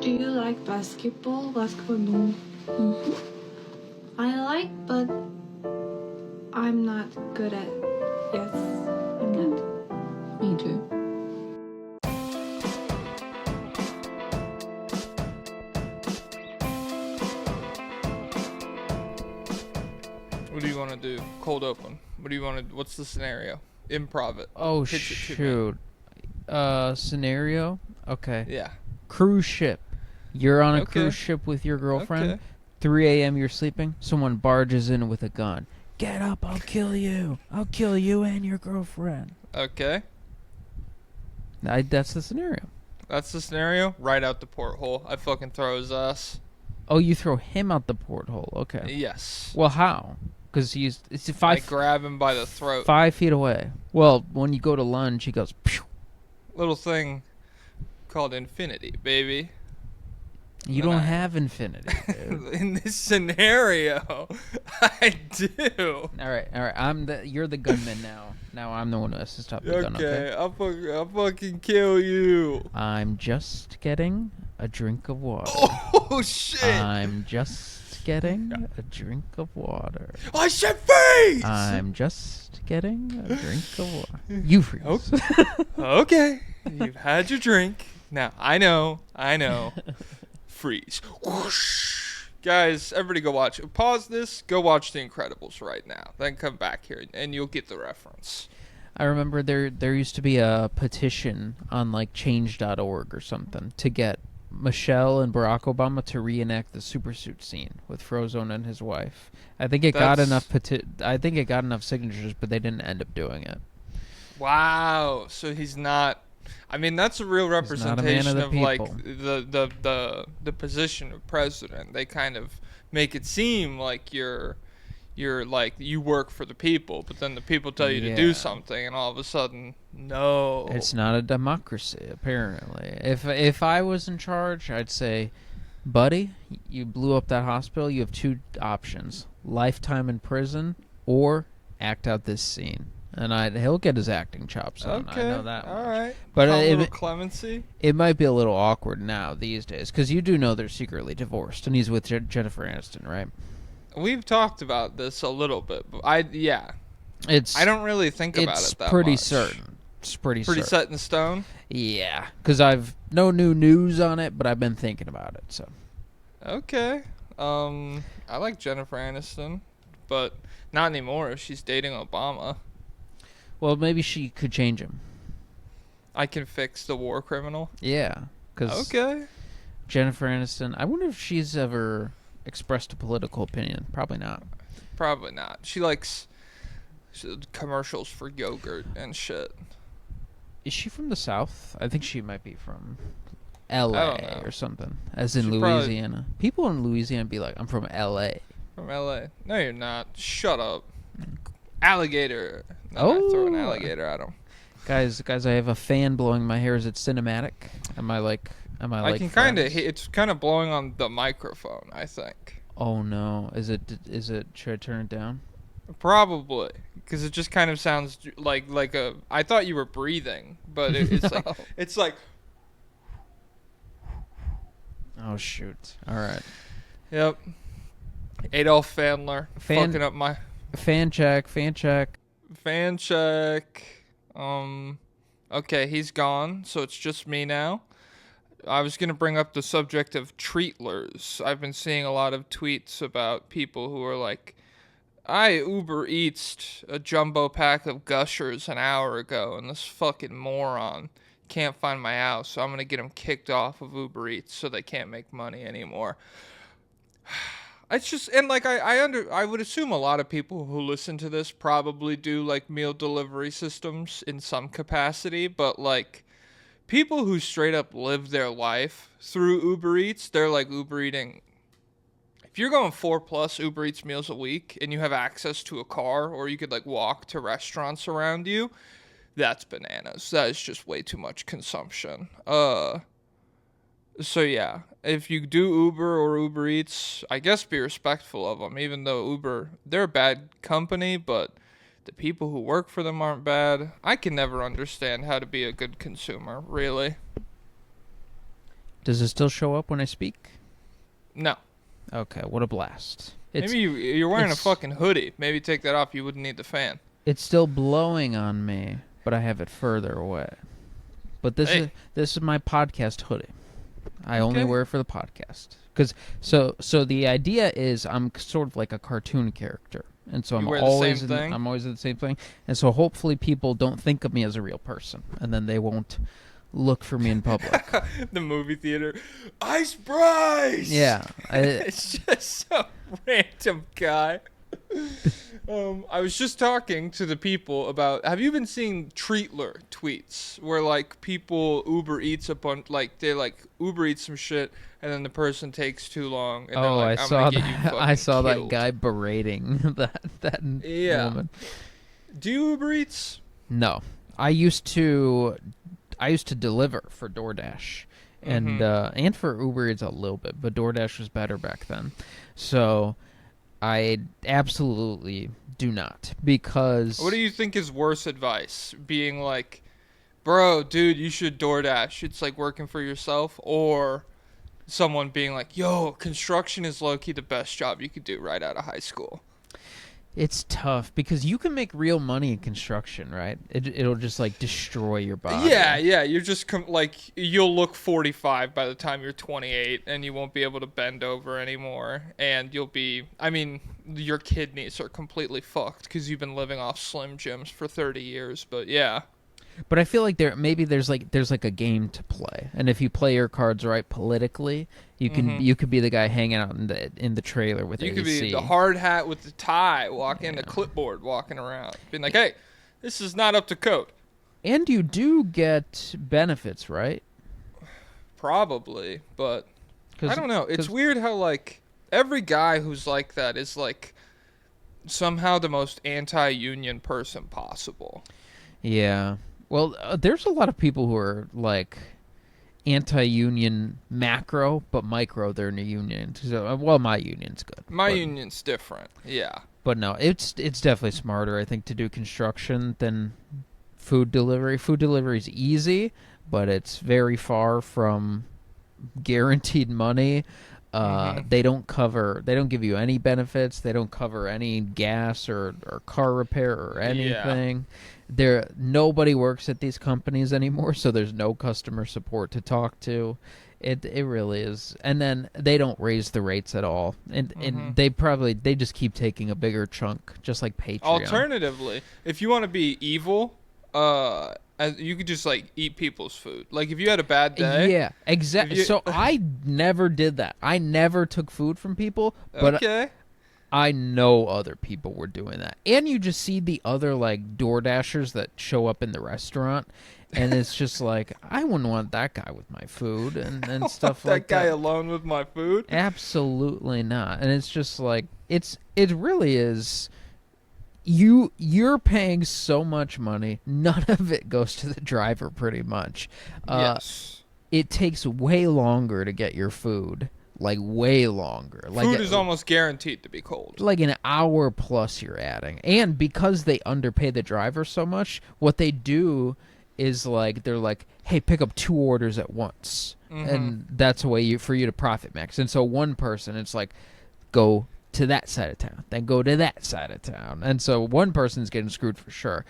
Do you like basketball? Basketball, no. I like, but I'm not good at. Yes, I'm not. Me too. What do you want to do? Cold open. What do you want to? What's the scenario? Improv it. Oh, Pitch it to me. shoot. Scenario? Okay. Yeah. Cruise ship. You're on a Okay. cruise ship with your girlfriend. Okay. 3 a.m. you're sleeping. Someone barges in with a gun. Get up, I'll kill you. I'll kill you and your girlfriend. Okay. That's the scenario. That's the scenario. Right out the porthole. I fucking throw his ass. Oh, you throw him out the porthole. Okay. Yes. Well, how? Because it's I 5 grab him by the throat. 5 feet away. Well, when you go to lunge, he goes. Pew! Little thing called infinity, baby. You don't have infinity, dude. In this scenario, I do. All right. You're the gunman now. Now I'm the one who has to stop the gun. Okay, Okay. I'll fucking kill you. I'm just getting a drink of water. Oh shit! I'm just getting a drink of water. I said freeze. I'm just getting a drink of water. You freeze. Okay, you've had your drink. Now I know. Freeze. Whoosh. Guys, everybody go watch it. Pause this. Go watch The Incredibles right now. Then come back here and you'll get the reference. I remember there used to be a petition on like change.org or something to get Michelle and Barack Obama to reenact the supersuit scene with Frozone and his wife. I think it got enough signatures, but they didn't end up doing it. Wow. So he's not. I mean, that's a real representation of like the position of president. They kind of make it seem like you're like you work for the people, but then the people tell you to do something, and all of a sudden, no. It's not a democracy, apparently. If I was in charge, I'd say, buddy, you blew up that hospital. You have 2 options: lifetime in prison or act out this scene. And he'll get his acting chops on. Okay. I know that All much. right. But a little clemency. It might be a little awkward now these days, because you do know they're secretly divorced, and he's with Jennifer Aniston, right? We've talked about this a little bit, but I don't really think about it that much. It's pretty certain. It's pretty set in stone. Yeah, because I've no new news on it, but I've been thinking about it. So. Okay. I like Jennifer Aniston, but not anymore. She's dating Obama. Well, maybe she could change him. I can fix the war criminal. Yeah. Okay. Jennifer Aniston. I wonder if she's ever expressed a political opinion. Probably not. Probably not. She likes commercials for yogurt and shit. Is she from the South? I think she might be from L.A. or something. As in Louisiana. People in Louisiana be like, I'm from L.A. From L.A. No, you're not. Shut up. Alligator. No, Oh. I throw an alligator at him. Guys, I have a fan blowing my hair. Is it cinematic? Am I like I can kind of. It's kind of blowing on the microphone, I think. Oh no! Is it? Should I turn it down? Probably, because it just kind of sounds like a. I thought you were breathing, but it's No. it's like. Oh shoot! All right. Yep. Adolf Fandler fucking up my. Fan check. Fan check. Okay, he's gone, so it's just me now. I was going to bring up the subject of treatlers. I've been seeing a lot of tweets about people who are like, I Uber Eats a jumbo pack of Gushers an hour ago, and this fucking moron can't find my house, so I'm going to get him kicked off of Uber Eats so they can't make money anymore. It's just, and like I would assume a lot of people who listen to this probably do like meal delivery systems in some capacity, but like people who straight up live their life through Uber Eats, they're like Uber eating. If you're going 4+ Uber Eats meals a week and you have access to a car or you could like walk to restaurants around you, that's bananas. That is just way too much consumption. So yeah, if you do Uber or Uber Eats, I guess be respectful of them, even though Uber, they're a bad company, but the people who work for them aren't bad. I can never understand how to be a good consumer, really. Does it still show up when I speak? No. Okay, what a blast. Maybe you're wearing a it's- fucking hoodie. Maybe take that off. You wouldn't need the fan. It's still blowing on me, but I have it further away. But this Hey. is my podcast hoodie. I only Okay. wear it for the podcast. So the idea is I'm sort of like a cartoon character. And so You I'm wear the always same thing? I'm always in the same thing. And so hopefully people don't think of me as a real person, and then they won't look for me in public. The movie theater. Ice Bryce! Yeah. It's just some random guy. I was just talking to the people about. Have you been seeing Treatler tweets where like people Uber Eats a bunch, like they like Uber Eats some shit, and then the person takes too long, and they're Oh, like, I I'm saw gonna get you that. fucking I saw that killed. guy berating that Yeah. woman. Do you Uber Eats? No, I used to deliver for DoorDash, and for Uber Eats a little bit, but DoorDash was better back then. So I absolutely do not, because What do you think is worse advice? Being like, bro, dude, you should DoorDash. It's like working for yourself, or someone being like, yo, construction is low-key the best job you could do right out of high school. it's tough because you can make real money in construction, right? It'll just like destroy your body. Yeah, you're just like you'll look 45 by the time you're 28, and you won't be able to bend over anymore, and you'll be, I mean, your kidneys are completely fucked because you've been living off Slim Jims for 30 years, but yeah. But I feel like there's like a game to play, and if you play your cards right politically, you could be the guy hanging out in the trailer with You AC. could be the hard hat with the tie, walking the clipboard, walking around, being like, "Hey, this is not up to code." And you do get benefits, right? Probably, but I don't know. It's 'cause- weird how like every guy who's like that is like somehow the most anti-union person possible. Yeah. Well, there's a lot of people who are like anti-union macro, but micro they're in a union. So, well, my union's good. My but, union's different. Yeah. but no, it's definitely smarter, I think, to do construction than food delivery. Food delivery is easy, but it's very far from guaranteed money. They don't give you any benefits. They don't cover any gas or car repair or anything. Nobody works at these companies anymore, so there's no customer support to talk to. It really is. And then they don't raise the rates at all. And they just keep taking a bigger chunk, just like Patreon. Alternatively, if you want to be evil, you could just like eat people's food. Like if you had a bad day. Yeah, exactly. So I never did that. I never took food from people, but Okay. I know other people were doing that. And you just see the other like DoorDashers that show up in the restaurant, and it's just like, I wouldn't want that guy with my food and stuff like that guy that. alone with my food. Absolutely not. And it's just like it really is. You're paying so much money, none of it goes to the driver pretty much. Yes. It takes way longer to get your food. Like way longer. Food is almost guaranteed to be cold. Like an hour plus you're adding. And because they underpay the driver so much, what they do is like they're like, hey, pick up 2 orders at once. And that's a way for you to profit max. And so one person, it's like, go to that side of town, then go to that side of town. And so one person's getting screwed for sure.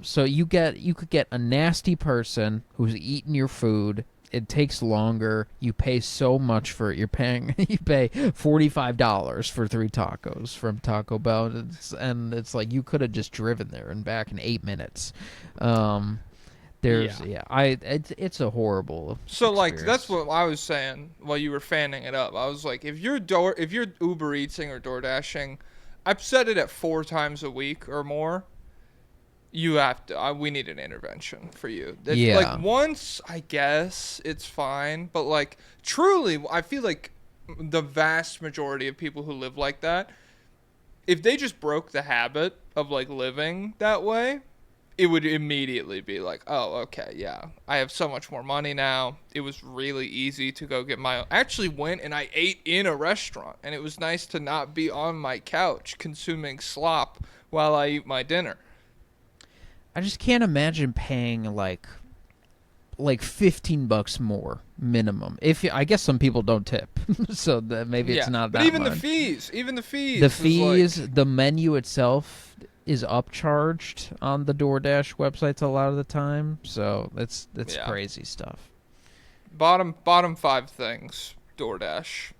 So you could get a nasty person who's eating your food. It takes longer. You pay so much for it. You pay $45 for 3 tacos from Taco Bell, and it's like you could have just driven there and back in 8 minutes. It's a horrible. So like experience. that's what I was saying while you were fanning it up. I was like, if you're Uber Eatsing or DoorDashing, I've said it at 4 times a week or more. You have to. We need an intervention for you. Like once, I guess it's fine, but like truly, I feel like the vast majority of people who live like that, if they just broke the habit of like living that way, it would immediately be like, oh, okay, yeah, I have so much more money now. It was really easy to go get my own. I actually went and I ate in a restaurant, and it was nice to not be on my couch consuming slop while I eat my dinner. I just can't imagine paying like like $15 more minimum. I guess some people don't tip, so maybe it's not that But even much. the fees, The fees, the menu itself is upcharged on the DoorDash websites a lot of the time, so it's crazy stuff. bottom 5 things. DoorDash.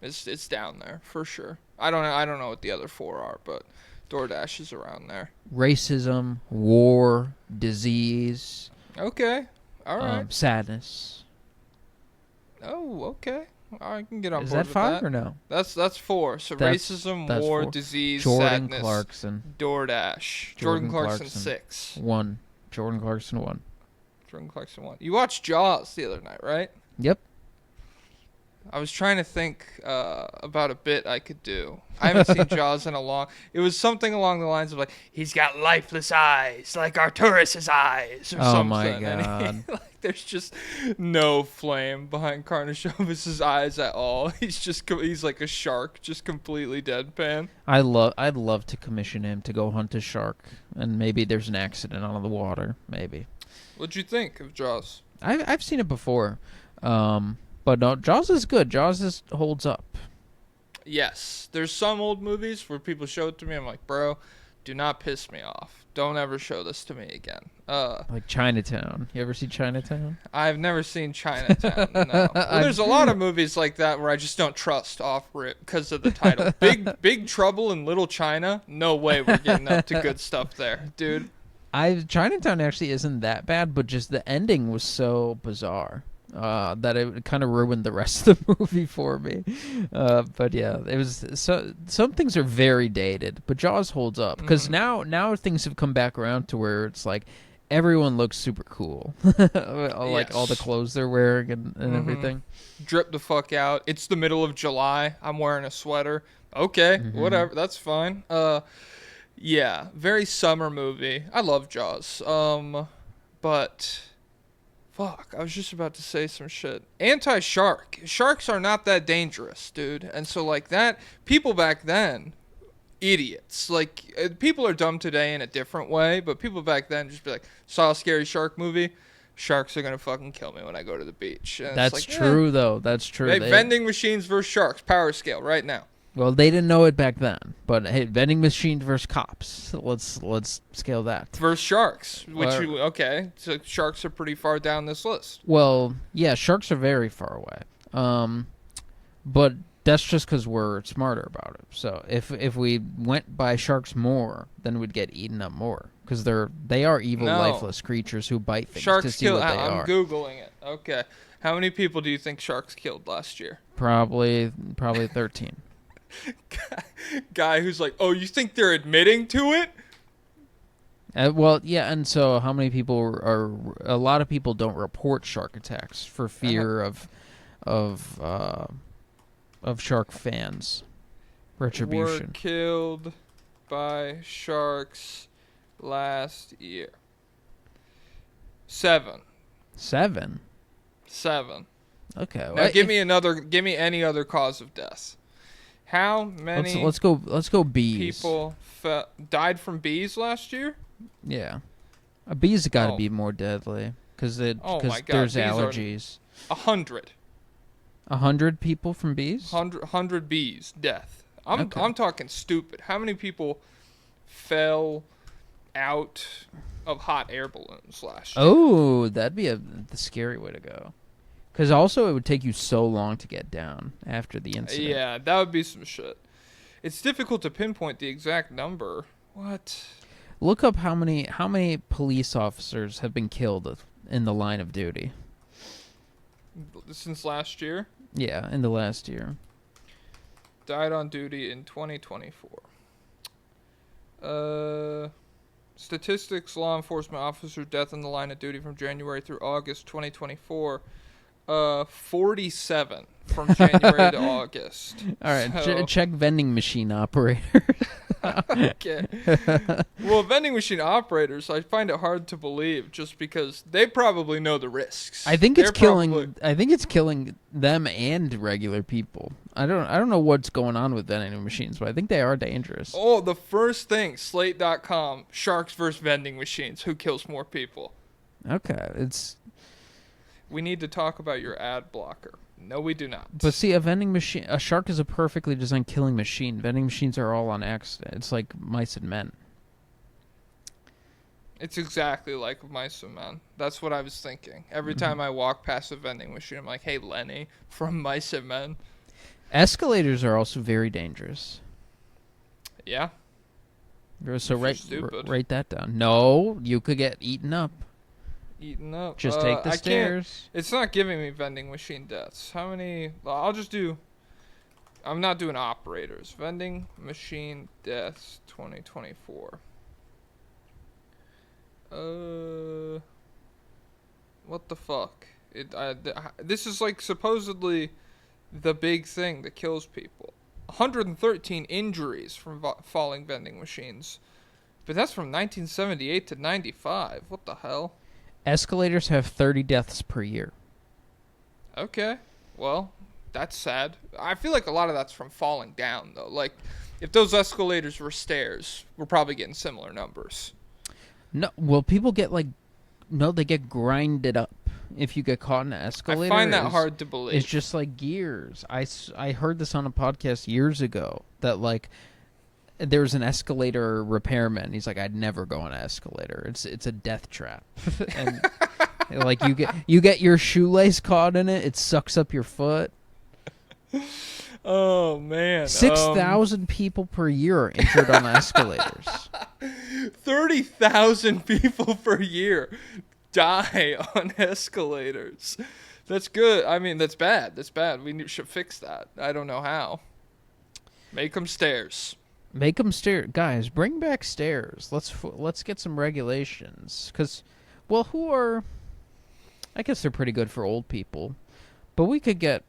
It's down there for sure. I don't know what the other 4 are, but DoorDash is around there. Racism, war, disease. Okay. All right. Sadness. Oh, okay. I can get on Is board that with 5 that. or no? That's 4. So That's racism, war, 4. disease, Jordan sadness, Clarkson. DoorDash. Jordan Clarkson 6. 1. Jordan Clarkson 1. Jordan Clarkson 1. You watched Jaws the other night, right? Yep. I was trying to think about a bit I could do. I haven't seen Jaws in a long... It was something along the lines of like, he's got lifeless eyes, like Arturus's eyes, or something. Oh my And God. like, there's just no flame behind Karnashovas' eyes at all. He's like a shark, just completely deadpan. I'd love to commission him to go hunt a shark, and maybe there's an accident on the water. Maybe. What'd you think of Jaws? I've seen it before, but no, Jaws is good. Jaws holds up. Yes. There's some old movies where people show it to me. I'm like, bro, do not piss me off. Don't ever show this to me again. Like Chinatown. You ever see Chinatown? I've never seen Chinatown. No. Well, there's a lot of movies like that where I just don't trust off rip because of the title. Big Trouble in Little China. No way we're getting up to good stuff there, dude. Chinatown actually isn't that bad, but just the ending was so bizarre that it kind of ruined the rest of the movie for me. But yeah, it was some things are very dated, but Jaws holds up because now things have come back around to where it's like everyone looks super cool, like all the clothes they're wearing and everything. Drip the fuck out. It's the middle of July. I'm wearing a sweater. Okay, whatever. That's fine. Yeah, very summer movie. I love Jaws. But fuck, I was just about to say some shit. Anti-shark. Sharks are not that dangerous, dude. And so like that, people back then, idiots. Like people are dumb today in a different way, but people back then just be like, saw a scary shark movie. Sharks are gonna fucking kill me when I go to the beach. And That's it's like, true, though. That's true. Hey, vending machines versus sharks. Power scale right now. Well, they didn't know it back then, but hey, vending machines versus cops. Let's scale that. Versus sharks, okay, so sharks are pretty far down this list. Well, yeah, sharks are very far away. But that's just because we're smarter about it. So if we went by sharks more, then we'd get eaten up more because they are evil, lifeless creatures who bite things sharks to see what they I'm are. Googling it. Okay, how many people do you think sharks killed last year? Probably 13. Guy who's like, oh, you think they're admitting to it? Well, yeah, and so how many people are? A lot of people don't report shark attacks for fear of shark fans. Retribution. Were killed by sharks last year. 7. 7. 7. Okay. Now give me any other cause of death. How many? Let's go bees. People died from bees last year. Yeah, a bee's got to be more deadly because there's allergies. 100. 100 people from bees. 100 bees death. I'm talking stupid. How many people fell out of hot air balloons last year? Oh, that'd be the scary way to go. Because also it would take you so long to get down after the incident. Yeah, that would be some shit. It's difficult to pinpoint the exact number. What? Look up how many police officers have been killed in the line of duty. Since last year? Yeah, in the last year. Died on duty in 2024. Statistics, law enforcement officer death in the line of duty from January through August 2024. 47 from January to August. All right, So, check vending machine operator. okay. Well, vending machine operators, I find it hard to believe just because they probably know the risks. I think it's killing them and regular people. I don't know what's going on with vending machines, but I think they are dangerous. Oh, the first thing, Slate.com, sharks versus vending machines. Who kills more people? Okay, it's We need to talk about your ad blocker. No, we do not. but see, a shark is a perfectly designed killing machine. Vending machines are all on accident. It's like mice and men. It's exactly like mice and men. That's what I was thinking. Every Mm-hmm. time I walk past a vending machine, I'm like, hey, Lenny from Mice and Men. Escalators are also very dangerous. Yeah. So If you're stupid. write that down. No, you could get eaten up. Eating up. Just take the I stairs. It's not giving me vending machine deaths. How many? I'll just do. I'm not doing operators. Vending machine deaths 2024. What the fuck? This is like supposedly the big thing that kills people. 113 injuries from falling vending machines. But that's from 1978 to 95. What the hell? Escalators have 30 deaths per year. Okay. Well, that's sad. I feel like a lot of that's from falling down, though. Like, if those escalators were stairs, we're probably getting similar numbers. No, well, people get they get grinded up if you get caught in an escalator. I find that hard to believe. It's just like gears. I heard this on a podcast years ago that there was an escalator repairman. He's like, I'd never go on an escalator. It's a death trap. And like you get your shoelace caught in it. It sucks up your foot. Oh man, 6,000 people per year are injured on escalators. 30,000 people per year die on escalators. That's good. I mean, that's bad. That's bad. Should fix that. I don't know how. Make them stairs. Make them stairs, guys. Bring back stairs. Let's get some regulations. Cause, well, I guess they're pretty good for old people, but we could get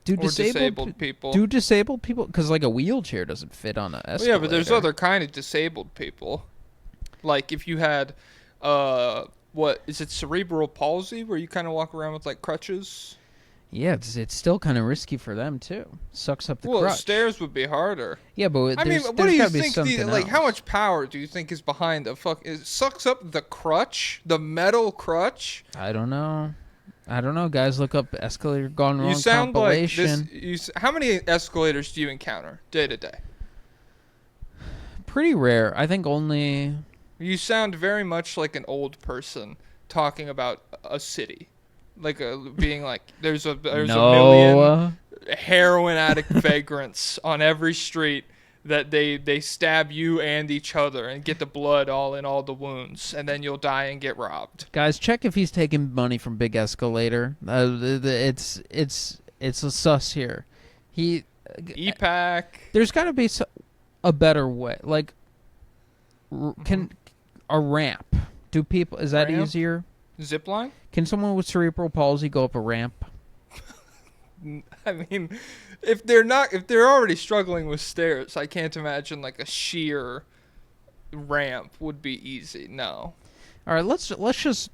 disabled people. Do disabled people? Because like a wheelchair doesn't fit on an escalator. Well, yeah, but there's other kind of disabled people. Like if you had, what is it, cerebral palsy, where you kind of walk around with like crutches. Yeah, it's still kind of risky for them too. Sucks up the Well, crutch. stairs would be harder. Yeah, but I mean, what do you think? How much power do you think is behind a fuck? It sucks up the crutch, the metal crutch. I don't know, guys. Look up escalator gone wrong You sound compilation. like this. How many escalators do you encounter day to day? Pretty rare. I think only. You sound very much like an old person talking about a city. Being like, there's a million heroin addict vagrants on every street that they stab you and each other and get the blood all in all the wounds, and then you'll die and get robbed. Guys, check if he's taking money from Big Escalator. It's a sus here. EPAC. There's got to be a better way. Like, can a ramp? Is that Ramp? easier? Zipline? Can someone with cerebral palsy go up a ramp? I mean, if they're already struggling with stairs, I can't imagine like a sheer ramp would be easy. No. All right, let's just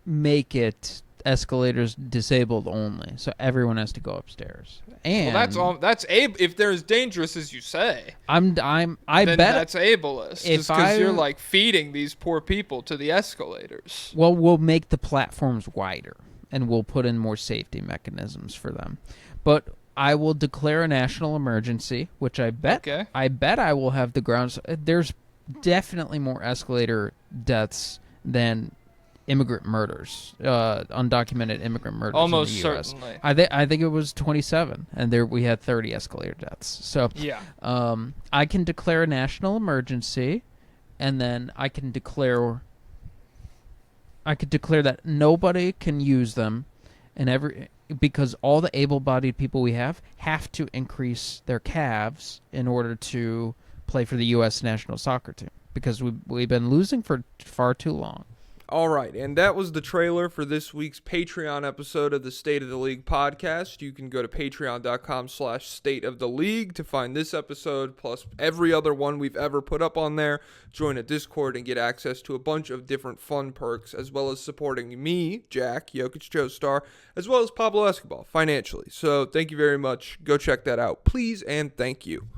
make it escalators disabled only, so everyone has to go upstairs. And well, if they're as dangerous as you say. I then bet that's ableist. If because you're like feeding these poor people to the escalators. Well, we'll make the platforms wider, and we'll put in more safety mechanisms for them. But I will declare a national emergency, which I bet I will have the grounds. There's definitely more escalator deaths than immigrant murders, undocumented immigrant murders Almost in the U.S. certainly. I think it was 27, and we had 30 escalator deaths. So yeah, I can declare a national emergency, and then I could declare that nobody can use them, and because all the able-bodied people we have to increase their calves in order to play for the U.S. national soccer team, because we've been losing for far too long. All right, and that was the trailer for this week's Patreon episode of the State of the League podcast. You can go to patreon.com/State of the League to find this episode, plus every other one we've ever put up on there. Join a Discord and get access to a bunch of different fun perks, as well as supporting me, Jack, Jokic Joestar, as well as Pablo Escobar financially. So thank you very much. Go check that out, please, and thank you.